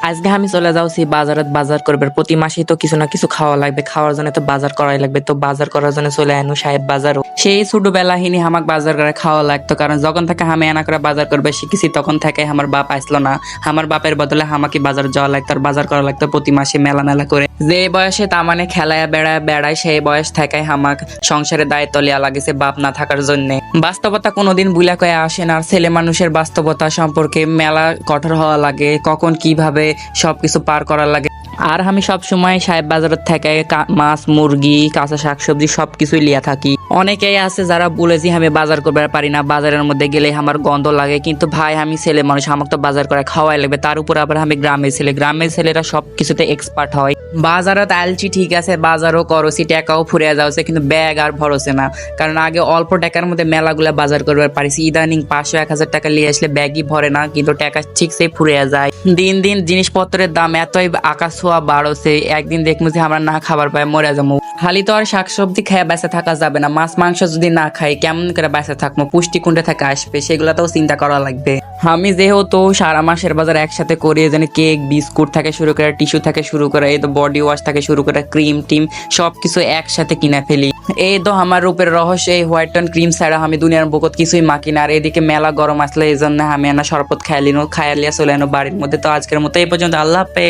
আজকে আমি চলে যাচ্ছি বাজারে বাজার করবার। প্রতি মাসেই তো কিছু না কিছু খাওয়া লাগবে, খাওয়ার জন্য তো বাজার করাই লাগবে। তো বাজার করার জন্য চলে আনু সাহেব বাজারও। সেই ছোটবেলা হিনি আমাকে বাজার করে খাওয়া লাগতো, কারণ যখন থেকে আমি এনা করে বাজার করবে শিখেছি তখন থেকে আমার বাপ আসলো না। আমার বাপের বদলে আমাকে বাজার যাওয়া লাগতো আর বাজার করা লাগতো প্রতি মাসে মেলা মেলা করে। যে বয়সে তার মানে খেলায় বেড়ায় সেই বয়স থেকে আমাক সংসারের দায়িত্ব লিয়া লাগেছে বাপ না থাকার জন্য। বাস্তবতা কোনোদিন বুলা কয়ে আসে না, আর ছেলে মানুষের বাস্তবতা সম্পর্কে মেলা কঠোর হওয়া লাগে, কখন কিভাবে সবকিছু পার করা লাগে। আর আমি সব সময় সাহেব বাজারের থেকে মাছ মুরগি কাঁচা শাকসবজি সবকিছুই লিয়া থাকি। অনেকেই আছে যারা বলেছি আমি বাজার করতে পারি না, বাজারের মধ্যে গেলে আমার গন্ধ লাগে। কিন্তু ভাই আমি ছেলে মানুষ, আমাকে তো বাজার করে খাওয়াই লাগবে। তার উপর আবার আমি গ্রামের ছেলেরা সবকিছুতে এক্সপার্ট হয়। বাজারত আলছি ঠিক আছে, বাজারও করছি, টাকাও ফুরিয়ে যাচ্ছে, কিন্তু ব্যাগ আর ভরসে না। কারণ আগে অল্প টাকার মধ্যে মেলাগুলা বাজার করবার পারিছি, ইদানিং 500-1000 টাকা নিয়ে আসলে ব্যাগই ভরে না, কিন্তু টাকা ঠিক সেই ফুরিয়ে যায়। দিন দিন জিনিসপত্রের দাম এতই আকাশ ছোঁয়া বাড়ছে, একদিন দেখবো যে আমরা না খাবার পাই মরে যাবো। খালি তো আর শাকসবজি খেয়ে বেঁচে থাকা যাবে না, মাছ মাংস যদি না খাই কেমন করে বেঁচে থাকবো, পুষ্টি কোনটা থেকে আসবে সেগুলাতেও চিন্তা করা লাগবে। আমি যেহেতু সারা মাসের বাজার একসাথে করি, জানি কেক বিস্কুট থেকে শুরু করে টিস্যু থেকে শুরু করে এই তো বডি ওয়াশ থেকে শুরু করে ক্রিম টিম সবকিছু একসাথে কিনে ফেলি। এই তো আমার রূপের রহস্য, এই হোয়াইট টন ক্রিম ছাড়া আমি দুনিয়ার বুকত কিছুই মাখি না। আর এদিকে মেলা গরম আসলে এই জন্য আমি শরবত খাইলিনো খাইলিয়া চলে এনো বাড়ির মধ্যে। তো আজকের মতো এই পর্যন্ত, আল্লাহ হাফেজ।